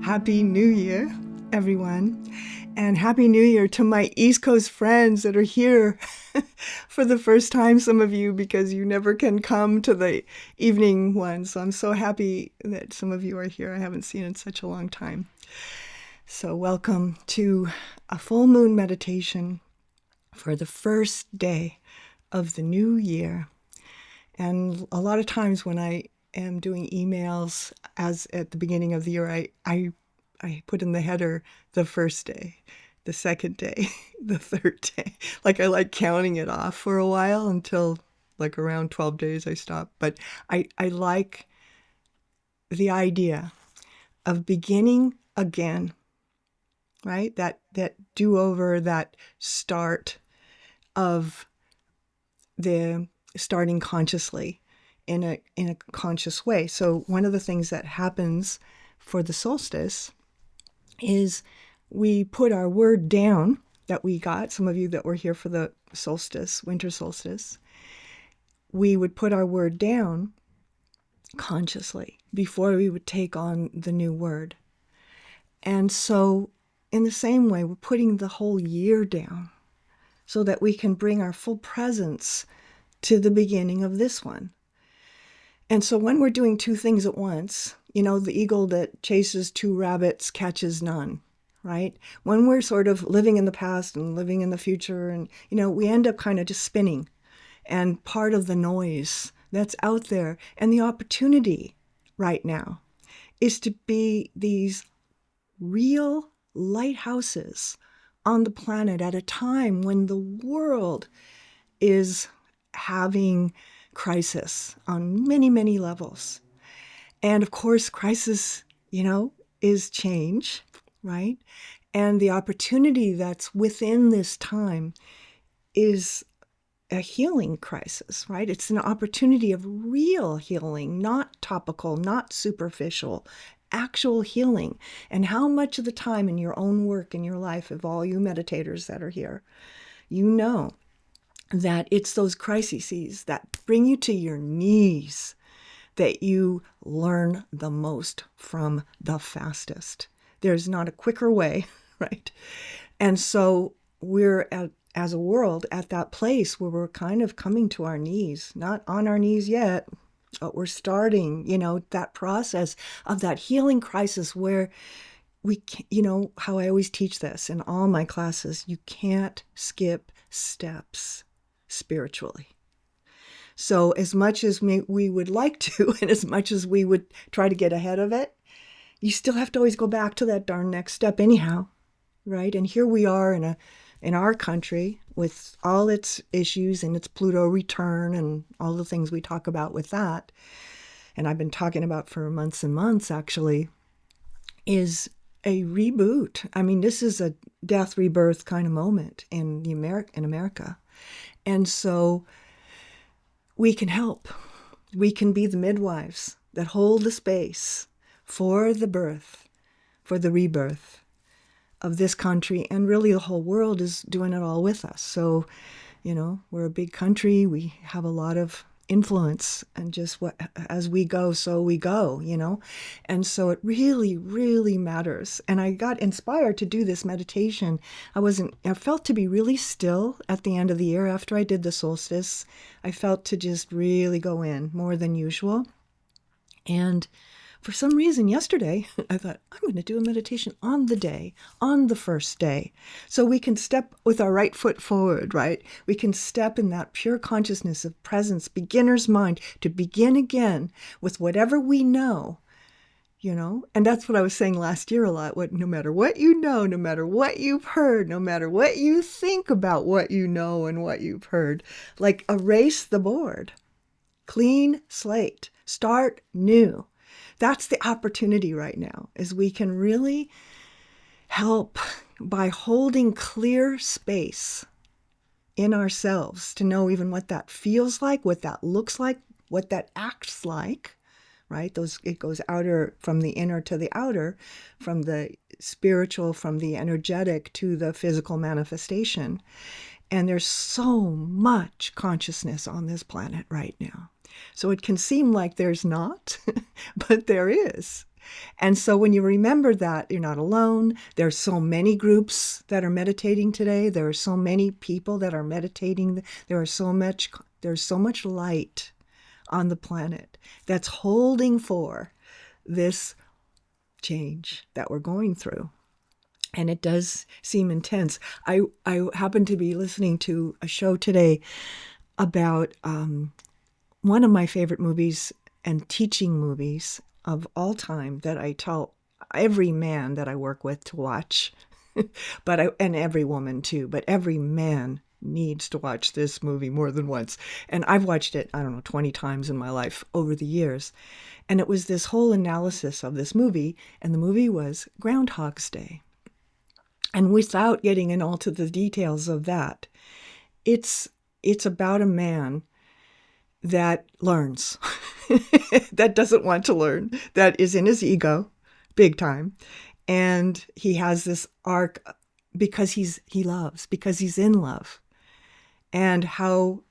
Happy New Year, everyone. And Happy New Year to my East Coast friends that are here for the first time, some of you, because you never can come to the evening one. So I'm so happy that some of you are here. I haven't seen in such a long time. So welcome to a full moon meditation for the first day of the new year. And a lot of times when I am doing emails as at the beginning of the year, I put in the header the first day, the second day, the third day. Like I like counting it off for a while until like around 12 days I stop. But I like the idea of beginning again, right? That do-over, that start of the starting consciously in a conscious way. So one of the things that happens for the solstice is we put our word down that we got. Some of you that were here for the solstice, winter solstice, we would put our word down consciously before we would take on the new word. And so in the same way, we're putting the whole year down so that we can bring our full presence to the beginning of this one. And so when we're doing two things at once, you know, the eagle that chases two rabbits catches none, right? When we're sort of living in the past and living in the future, and, you know, we end up kind of just spinning. And part of the noise that's out there and the opportunity right now is to be these real lighthouses on the planet at a time when the world is having crisis on many, many levels. And of course, crisis, you know, is change, right? And the opportunity that's within this time is a healing crisis, right? It's an opportunity of real healing, not topical, not superficial, actual healing. And how much of the time in your own work in your life, of all you meditators that are here, you know that it's those crises that bring you to your knees that you learn the most from the fastest. There's not a quicker way, right? And so we're as a world at that place where we're kind of coming to our knees, not on our knees yet, but we're starting, you know, that process of that healing crisis where we, you know, how I always teach this in all my classes, you can't skip steps spiritually. So as much as we would like to, and as much as we would try to get ahead of it, you still have to always go back to that darn next step anyhow, right? And here we are in our country with all its issues and its Pluto return and all the things we talk about with that, and I've been talking about for months and months actually, is a reboot. I mean, this is a death rebirth kind of moment in America. And so we can help. We can be the midwives that hold the space for the birth, for the rebirth of this country. And really the whole world is doing it all with us. So, you know, we're a big country. We have a lot of influence, and just as we go, so we go, you know. And so it really, really matters. And I got inspired to do this meditation. I felt to be really still at the end of the year after I did the solstice. I felt to just really go in more than usual. And for some reason yesterday, I thought, I'm going to do a meditation on the day, on the first day. So we can step with our right foot forward, right? We can step in that pure consciousness of presence, beginner's mind, to begin again with whatever we know, you know? And that's what I was saying last year a lot. No matter what you know, no matter what you've heard, no matter what you think about what you know and what you've heard, like erase the board, clean slate, start new. That's the opportunity right now, is we can really help by holding clear space in ourselves to know even what that feels like, what that looks like, what that acts like, right? It goes outer, from the inner to the outer, from the spiritual, from the energetic to the physical manifestation. And there's so much consciousness on this planet right now. So it can seem like there's not, but there is. And so when you remember that, you're not alone. There's so many groups that are meditating today. There are so many people that are meditating. There's so much light on the planet that's holding for this change that we're going through. And it does seem intense. I happened to be listening to a show today about one of my favorite movies and teaching movies of all time that I tell every man that I work with to watch, and every woman too, but every man needs to watch this movie more than once. And I've watched it, 20 times in my life over the years. And it was this whole analysis of this movie, and the movie was Groundhog's Day. And without getting in all to the details of that, it's about a man that learns, that doesn't want to learn, that is in his ego, big time. And he has this arc because he loves, because he's in love. And how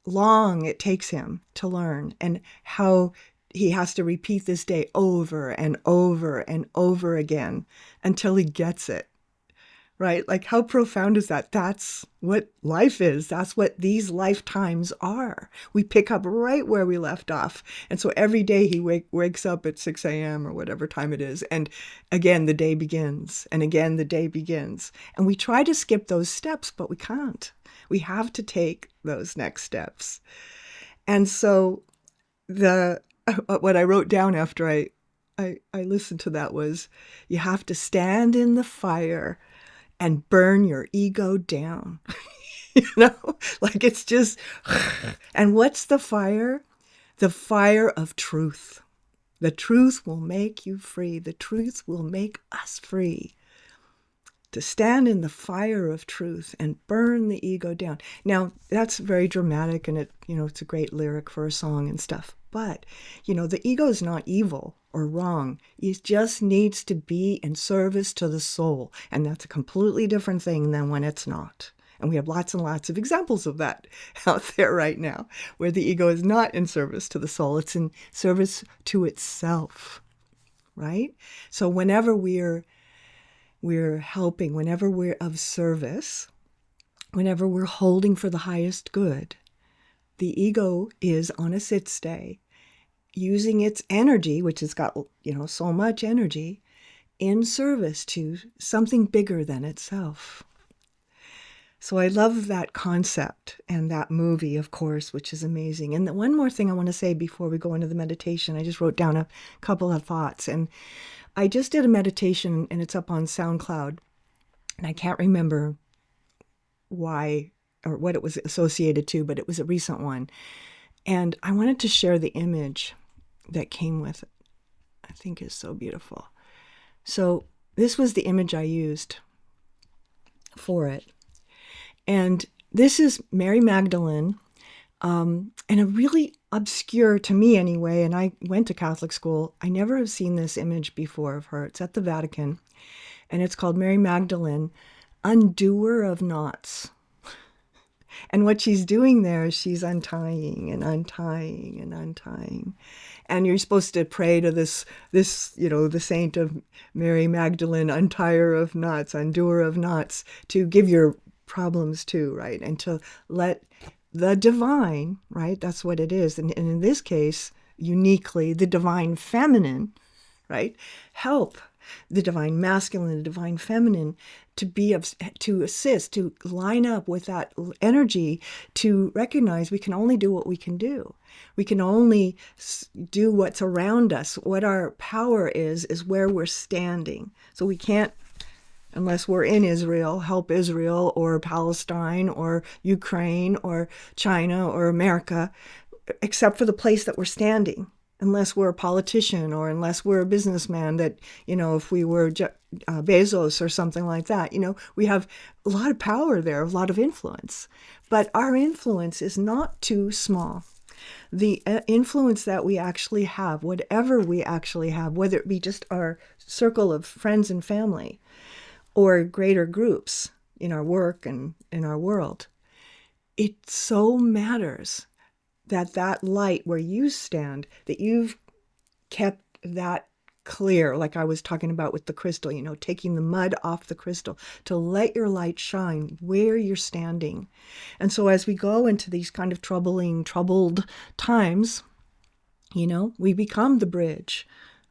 long it takes him to learn, and how he has to repeat this day over and over and over again until he gets it. Right? Like, how profound is that? That's what life is. That's what these lifetimes are. We pick up right where we left off. And so every day he wakes up at 6 a.m. or whatever time it is. And again, the day begins. And again, the day begins. And we try to skip those steps, but we can't. We have to take those next steps. And so what I wrote down after I listened to that was, you have to stand in the fire and burn your ego down. Like, it's just, and what's the fire? The fire of truth. The truth will make you free. The truth will make us free. To stand in the fire of truth and burn the ego down. Now, that's very dramatic, and it's a great lyric for a song and stuff. But, the ego is not evil or wrong. It just needs to be in service to the soul. And that's a completely different thing than when it's not. And we have lots and lots of examples of that out there right now, where the ego is not in service to the soul. It's in service to itself, right? So whenever we're helping, whenever we're of service, whenever we're holding for the highest good, the ego is on a sit stay, using its energy, which has got, so much energy, in service to something bigger than itself. So I love that concept and that movie, of course, which is amazing. And one more thing I want to say before we go into the meditation, I just wrote down a couple of thoughts. And I just did a meditation, and it's up on SoundCloud, and I can't remember why or what it was associated to, but it was a recent one. And I wanted to share the image that came with it. I think is so beautiful. So this was the image I used for it. And this is Mary Magdalene, and a really obscure, to me anyway, and I went to Catholic school, I never have seen this image before of her. It's at the Vatican, and it's called Mary Magdalene, Undoer of Knots. And what she's doing there is she's untying and untying and untying. And you're supposed to pray to this, the saint of Mary Magdalene, untier of knots, undoer of knots, to give your problems to, right? And to let the divine, right? That's what it is. And in this case, uniquely, the divine feminine, right? Help the divine masculine, the divine feminine to assist, to line up with that energy, to recognize we can only do what we can do. We can only do what's around us. What our power is where we're standing. So we can't, unless we're in Israel, help Israel or Palestine or Ukraine or China or America, except for the place that we're standing. Unless we're a politician or unless we're a businessman that, if we were Bezos or something like that, we have a lot of power there, a lot of influence. But our influence is not too small. The influence that we actually have, whatever we actually have, whether it be just our circle of friends and family or greater groups in our work and in our world, it so matters that light where you stand, that you've kept that clear, like I was talking about with the crystal, taking the mud off the crystal, to let your light shine where you're standing. And so as we go into these kind of troubled times, we become the bridge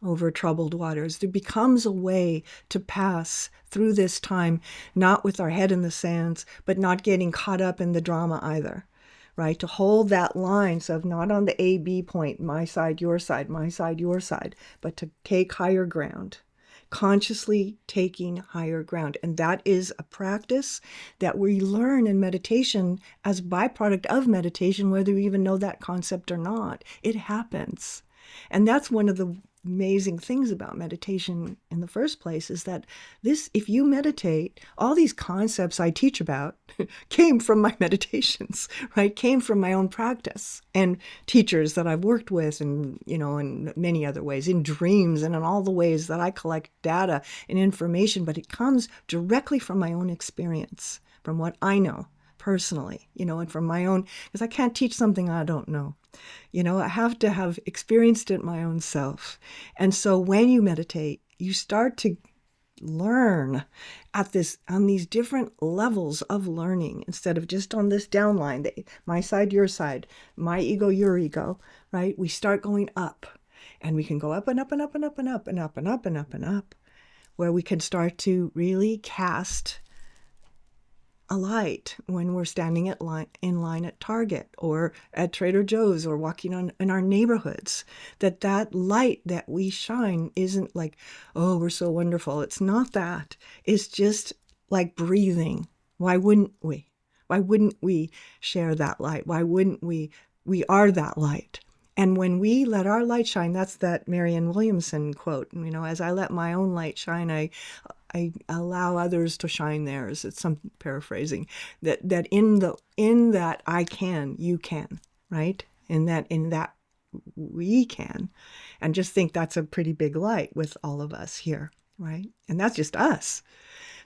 over troubled waters. There becomes a way to pass through this time, not with our head in the sands, but not getting caught up in the drama either, right? To hold that line of not on the A-B point, my side, your side, my side, your side, but to take higher ground, consciously taking higher ground. And that is a practice that we learn in meditation as a byproduct of meditation, whether we even know that concept or not. It happens. And that's one of the amazing things about meditation in the first place, is that if you meditate, all these concepts I teach about came from my meditations, right? Came from my own practice and teachers that I've worked with, and, in many other ways, in dreams and in all the ways that I collect data and information, but it comes directly from my own experience, from what I know personally, and from my own, because I can't teach something I don't know. I have to have experienced it my own self. And so when you meditate, you start to learn on these different levels of learning, instead of just on this downline, my side, your side, my ego, your ego, right? We start going up, and we can go up and up and up and up and up and up and up and up and up, where we can start to really cast a light when we're standing in line at Target or at Trader Joe's or walking in our neighborhoods. That light that we shine isn't like, oh, we're so wonderful. It's not that. It's just like breathing. Why wouldn't we? Why wouldn't we share that light? Why wouldn't we? We are that light. And when we let our light shine, that's that Marianne Williamson quote, as I let my own light shine, I allow others to shine theirs. It's some paraphrasing, that in that I can, you can, right? In that we can. And just think that's a pretty big light with all of us here, right? And that's just us.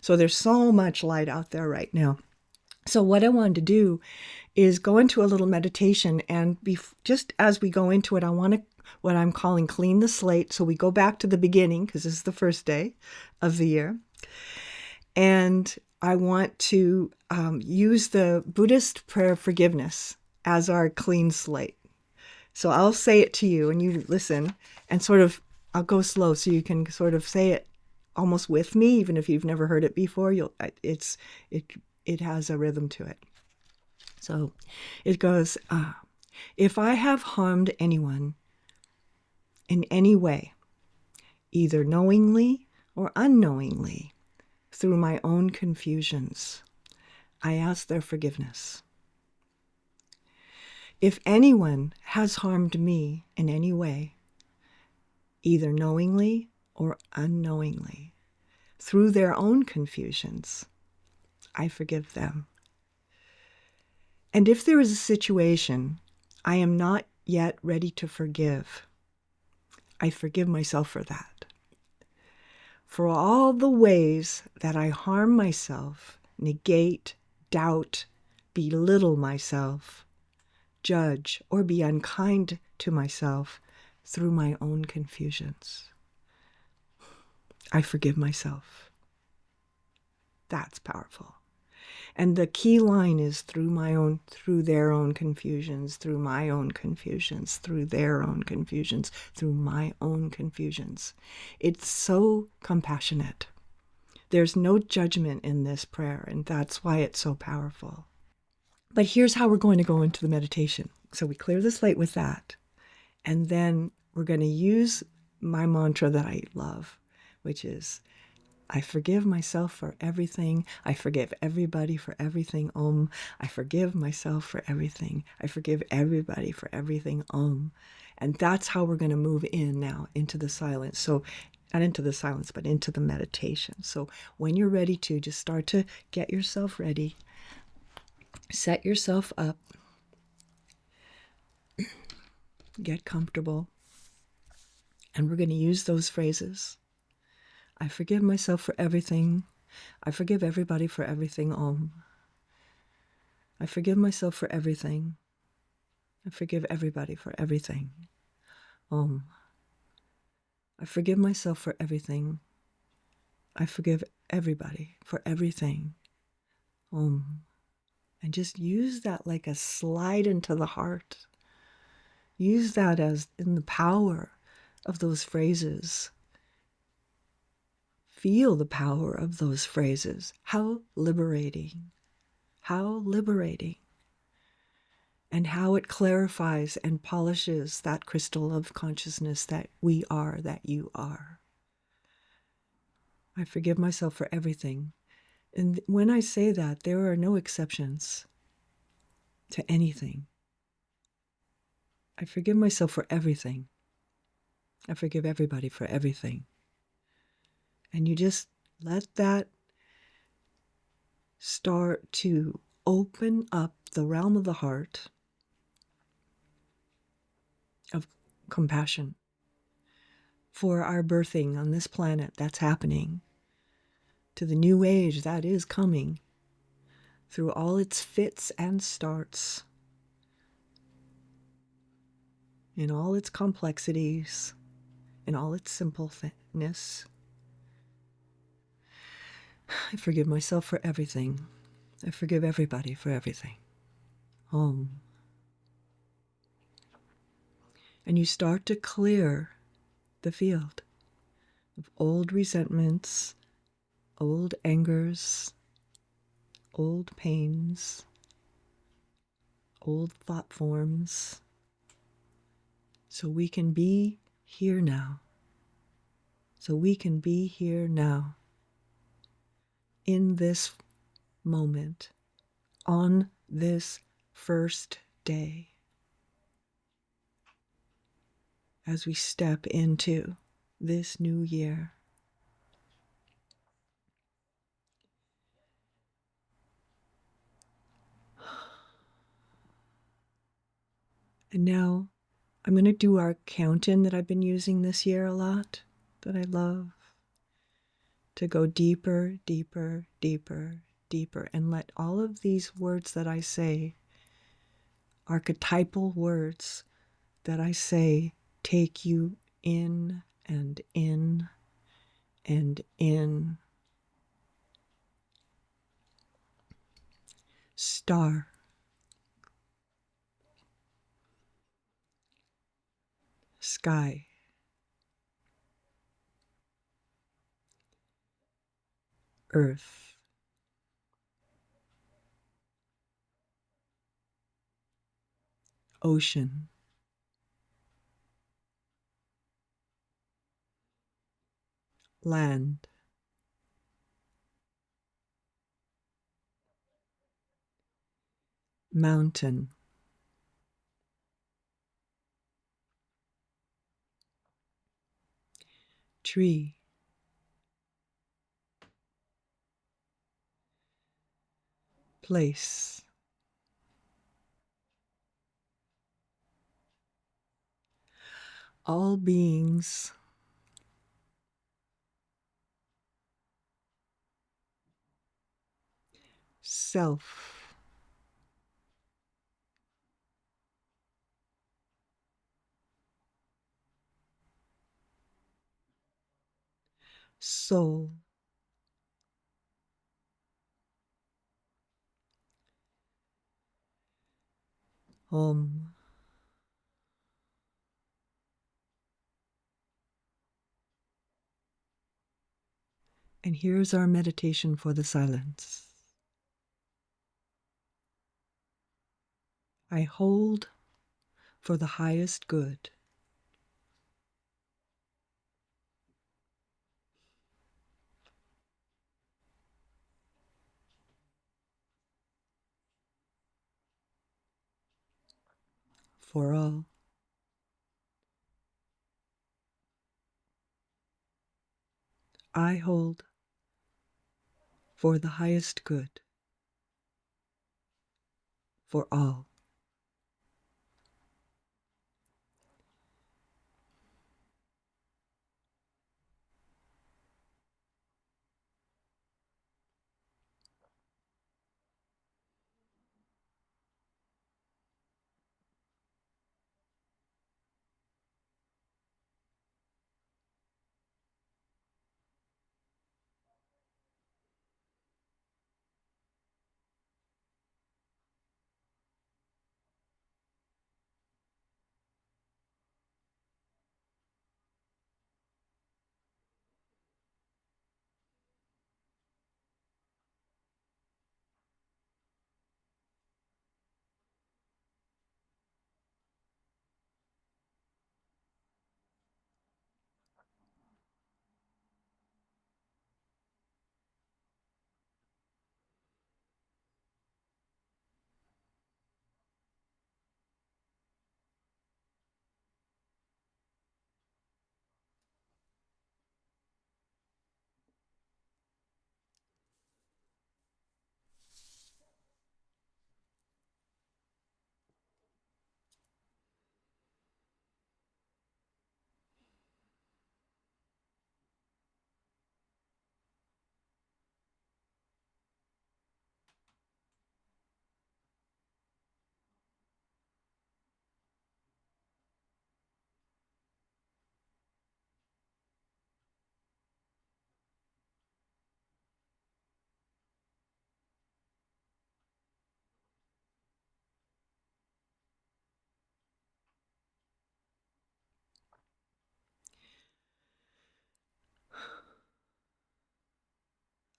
So there's so much light out there right now. So what I wanted to do is go into a little meditation, and just as we go into it, I want to, what I'm calling, clean the slate. So we go back to the beginning, because this is the first day of the year. And I want to use the Buddhist prayer of forgiveness as our clean slate. So I'll say it to you, and you listen, and I'll go slow so you can sort of say it almost with me, even if you've never heard it before. It has a rhythm to it. So it goes, if I have harmed anyone in any way, either knowingly or unknowingly, through my own confusions, I ask their forgiveness. If anyone has harmed me in any way, either knowingly or unknowingly, through their own confusions, I forgive them. And if there is a situation I am not yet ready to forgive, I forgive myself for that. For all the ways that I harm myself, negate, doubt, belittle myself, judge, or be unkind to myself through my own confusions, I forgive myself. That's powerful. And the key line is through their own confusions, through my own confusions, through their own confusions, through my own confusions. It's so compassionate. There's no judgment in this prayer, and that's why it's so powerful. But here's how we're going to go into the meditation. So we clear the slate with that, and then we're going to use my mantra that I love, which is, I forgive myself for everything. I forgive everybody for everything. Om. I forgive myself for everything. I forgive everybody for everything. Om. And that's how we're going to move in now into the silence. So not into the silence, but into the meditation. So when you're ready to, just start to get yourself ready. Set yourself up. Get comfortable. And we're going to use those phrases. I forgive myself for everything. I forgive everybody for everything. Om. I forgive myself for everything. I forgive everybody for everything. Om. I forgive myself for everything. I forgive everybody for everything. And just use that like a slide into the heart. Use that as in the power of those phrases. Feel the power of those phrases. How liberating. How liberating. And how it clarifies and polishes that crystal of consciousness that we are, that you are. I forgive myself for everything. And when I say that, there are no exceptions to anything. I forgive myself for everything. I forgive everybody for everything. And you just let that start to open up the realm of the heart of compassion for our birthing on this planet that's happening, to the new age that is coming, through all its fits and starts, in all its complexities, in all its simpleness. I forgive myself for everything. I forgive everybody for everything. Home. And you start to clear the field of old resentments, old angers, old pains, old thought forms, so we can be here now. So we can be here now, in this moment, on this first day, as we step into this new year. And now I'm going to do our count-in that I've been using this year a lot, that I love, to go deeper, deeper, deeper, deeper, and let all of these words that I say, archetypal words that I say, take you in and in and in. Star, sky, earth, ocean, land, mountain, tree, place, all beings, self, soul, home. And here's our meditation for the silence. I hold for the highest good. For all. I hold for the highest good. For all.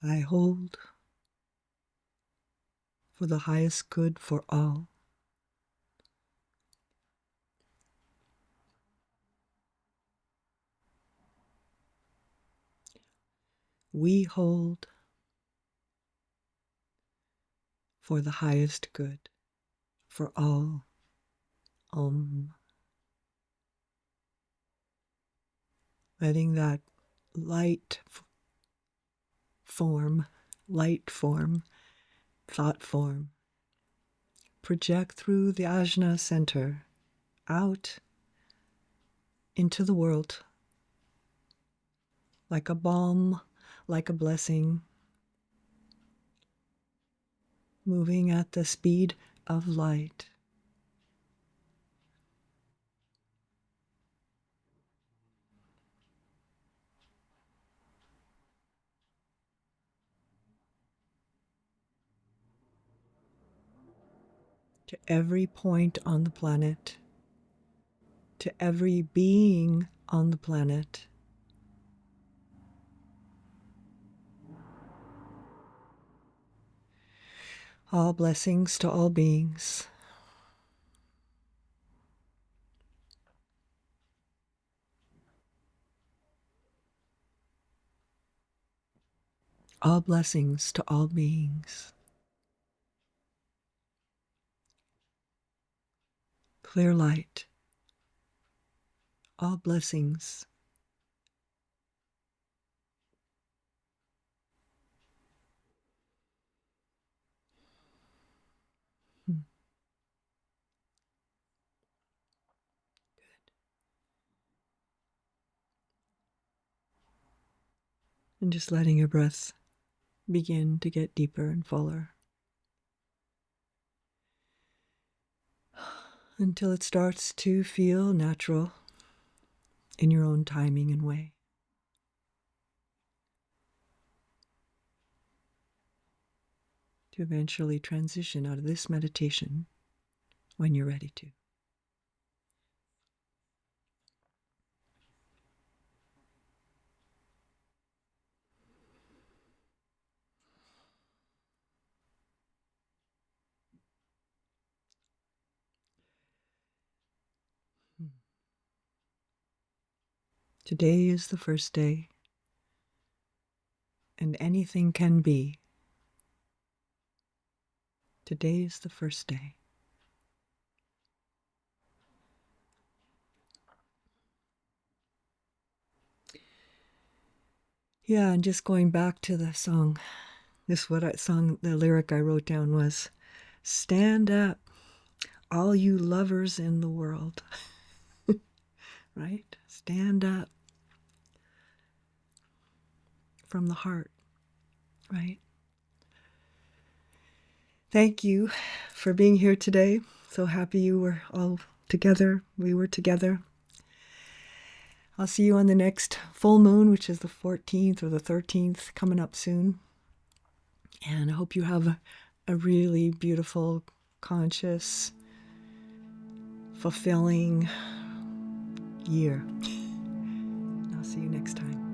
I hold for the highest good for all. We hold for the highest good for all. Letting that light form, thought form, project through the ajna center out into the world like a balm, like a blessing, moving at the speed of light. To every point on the planet, to every being on the planet. All blessings to all beings. All blessings to all beings. Clear light. All blessings. Good. And just letting your breath begin to get deeper and fuller until it starts to feel natural in your own timing and way. To eventually transition out of this meditation when you're ready to. Today is the first day, and anything can be. Today is the first day. Yeah, and just going back to the song, the lyric I wrote down was, "Stand up, all you lovers in the world." Right? Stand up from the heart, right? Thank you for being here today. So happy you were all together. We were together. I'll see you on the next full moon, which is the 14th or the 13th, coming up soon. And I hope you have a really beautiful, conscious, fulfilling year. I'll see you next time.